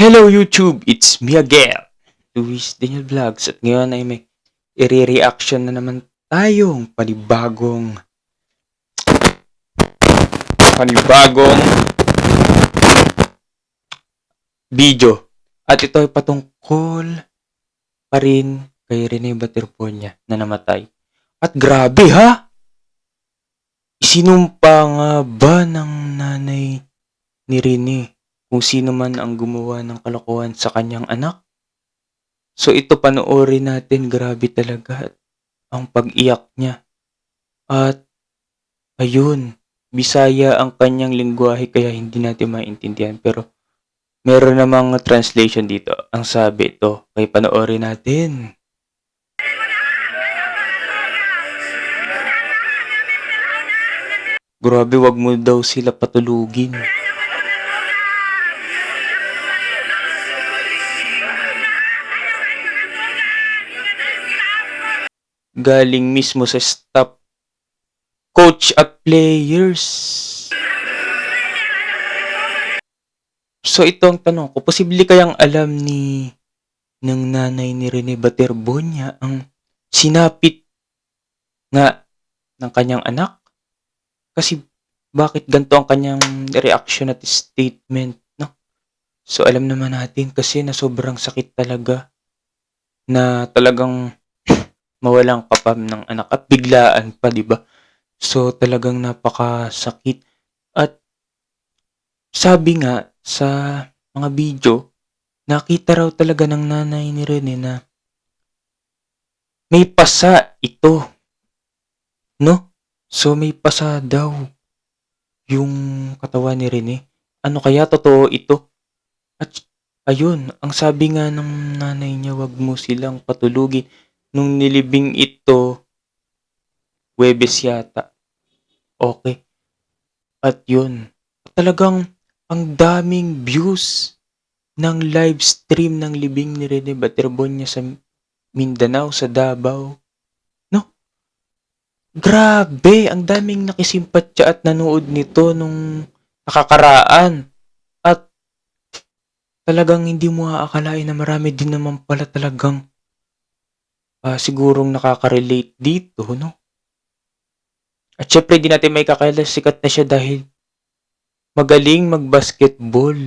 Hello YouTube! It's me again, Luis Daniel Vlogs, at ngayon ay may i-reaction na naman tayong panibagong video. At ito ay patungkol pa rin kay Rene Baterponya na namatay. At grabe ha! Isinumpa nga ba ng nanay ni Rene kung sino man ang gumawa ng kalokohan sa kanyang anak? So ito panoorin natin, grabe talaga ang pag-iyak niya. At ayun, Bisaya ang kanyang lengguwahe kaya hindi natin maintindihan, pero meron namang translation dito. Ang sabi ito, kaya panoorin natin. Grabe, wag mo daw sila patulugin. Galing mismo sa staff, coach at players. So ito ang tanong ko, posible kayang alam ng nanay ni Rene Baterponya ang sinapit nga ng kanyang anak? Kasi bakit ganito ang kanyang reaction at statement, no? So alam naman natin kasi na sobrang sakit talaga na talagang mawalang kapam ng anak at biglaan pa, di ba? So talagang napakasakit. At sabi nga sa mga video, nakita raw talaga ng nanay ni Rene na may pasa ito, no? So may pasa daw yung katawan ni Rene. Ano kaya totoo ito? At ayun, ang sabi nga ng nanay niya, wag mo silang patulugin. Nung nilibing ito, Huwebes yata. Okay. At yun, talagang ang daming views ng live stream ng libing ni Rene Baterponya sa Mindanao, sa Davao. No? Grabe, ang daming nakisimpatya at nanood nito nung nakakaraan. At talagang hindi mo aakalain na marami din naman pala talagang sigurong nakaka-relate dito, no? At syempre, di natin may kakailan, sikat na siya dahil magaling mag-basketball.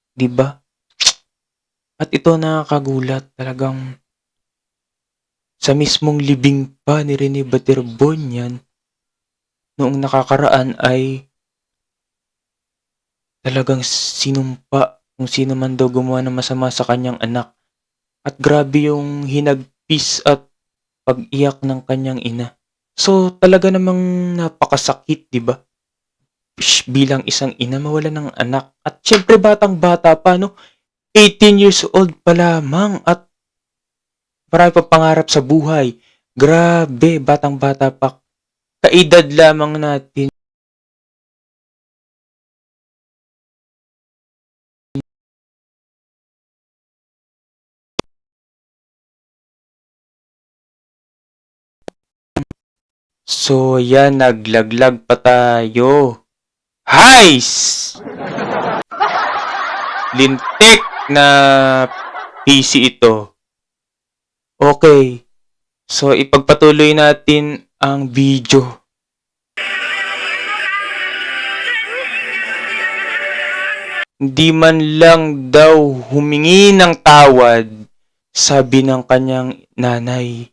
Di ba? At ito nakakagulat, talagang sa mismong libing pa ni Rene Baterponya noong nakakaraan ay talagang sinumpa kung sino man daw gumawa ng masama sa kanyang anak. At grabe yung hinagpis at pag-iyak ng kanyang ina. So talaga namang napakasakit, di ba? Bilang isang ina mawala ng anak. At syempre batang-bata pa, no? 18 years old pa lamang at marami pa pangarap sa buhay. Grabe, batang-bata pa. Kaedad lamang natin. So yan, naglaglag pa tayo. Heis! Lintik na PC ito. Okay. So ipagpatuloy natin ang video. Hindi man lang daw humingi ng tawad, sabi ng kanyang nanay.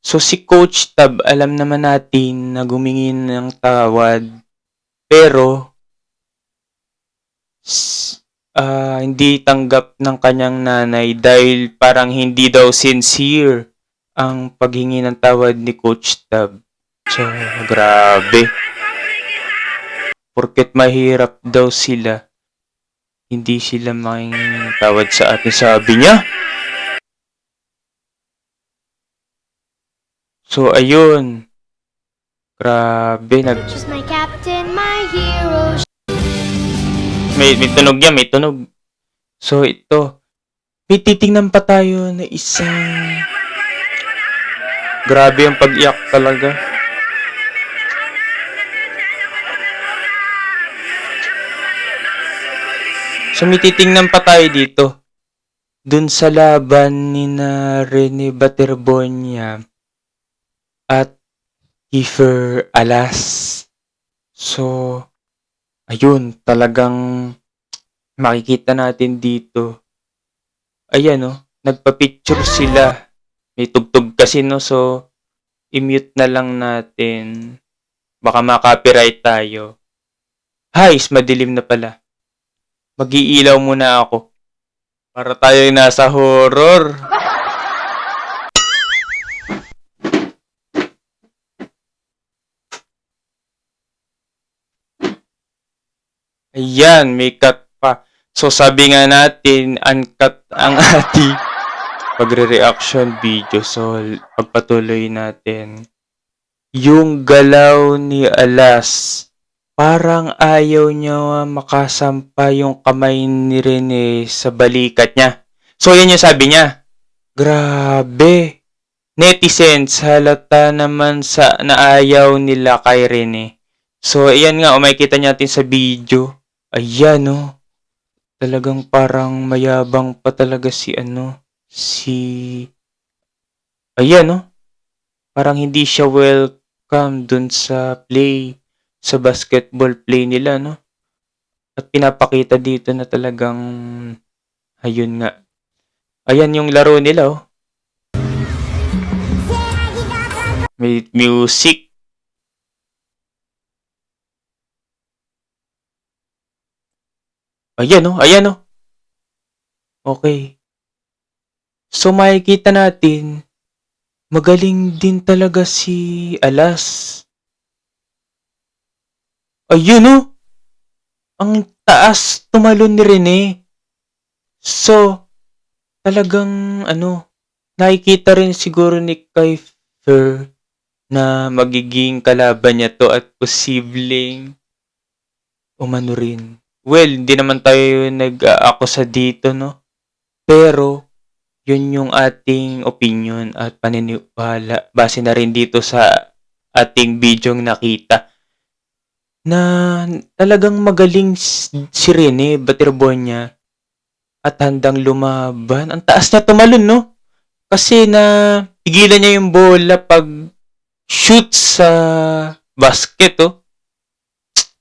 So si Coach Tab, alam naman natin na gumingi ng tawad, pero hindi tanggap ng kanyang nanay dahil parang hindi daw sincere ang paghingi ng tawad ni Coach Tab. So, grabe. Porket mahirap daw sila, hindi sila makingi ng tawad sa atin, sabi niya. So, ayun. Grabe, She's my captain, my hero. may tunog yan, may tunog. So, ito. May titingnan pa tayo na isang... Grabe ang pag-iyak talaga. So, may titingnan pa tayo dito. Dun sa laban ni na Rene Baterbonia at Kiefer Alas. So, ayun, talagang makikita natin dito. Ayan, oh, nagpa-picture sila. May tugtog kasi, no? So, i-mute na lang natin. Baka ma-copyright tayo. Hays, madilim na pala. Mag-iilaw muna ako. Para tayo nasa horror. Ayan, may cut pa. So, sabi nga natin, uncut ang ating pagre-reaction video. So, pagpatuloy natin. Yung galaw ni Alas, parang ayaw niya makasampa yung kamay ni Rene sa balikat niya. So, yan yung sabi niya. Grabe. Netizens, halata naman sa naayaw nila kay Rene. So, ayan nga, makikita natin sa video. Ayan, oh. Talagang parang mayabang pa talaga ayan, oh. Parang hindi siya welcome dun sa basketball play nila, no? At pinapakita dito na talagang, ayun nga. Ayan yung laro nila, oh. May music. Ayan, oh. Ayan, oh. Okay. So, makikita natin, magaling din talaga si Alas. Ayun, oh. Ang taas tumalon ni Rene. So, talagang, nakikita rin siguro ni Kiefer na magiging kalaban niya to at posibleng umano rin. Well, hindi naman tayo nag-aakusa dito, no? Pero, yun yung ating opinion at paniniwala base na rin dito sa ating bidyong nakita na talagang magaling si Rene Baterbonia at handang lumaban. Ang taas niya tumalon, no? Kasi pigilan niya yung bola pag shoot sa basket, oh.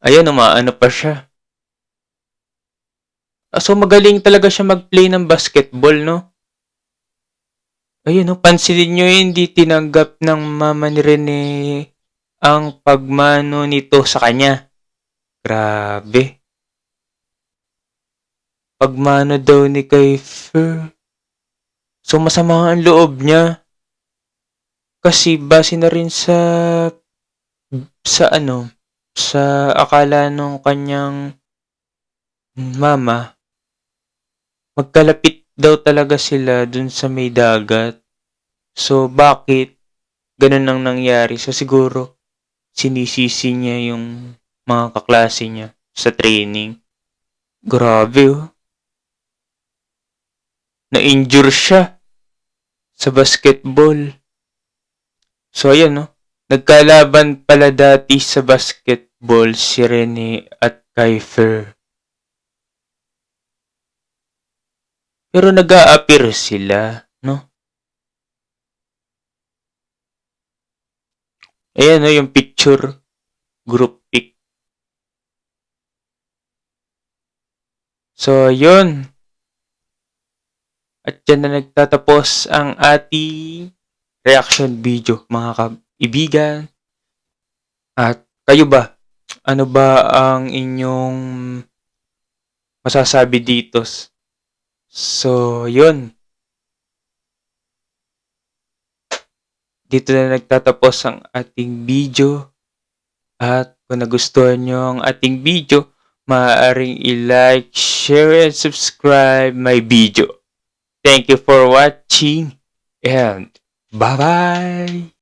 Ayan, umaano pa siya. So, magaling talaga siya mag-play ng basketball, no? Ayun, no? Pansinin nyo, hindi tinanggap ng mama ni Rene ang pagmano nito sa kanya. Grabe. Pagmano daw ni Kiefer. So, masama ang loob niya. Kasi base na rin sa akala nung kanyang mama, magkalapit daw talaga sila dun sa may dagat. So, bakit ganun ang nangyari? So, siguro, sinisisi niya yung mga kaklase niya sa training. Grabe, oh. Na-injure siya sa basketball. So, ayan, no? Nagkalaban pala dati sa basketball si Rene at Kiefer. Pero nag-a-appear sila, no? Ayan, no? Yung picture. Group pic. So, yun. At dyan na nagtatapos ang ating reaction video, mga kaibigan. At kayo ba? Ano ba ang inyong masasabi dito? So, yun. Dito na nagtatapos ang ating video. At kung nagustuhan nyo ang ating video, maaaring i-like, share, and subscribe my video. Thank you for watching and bye-bye!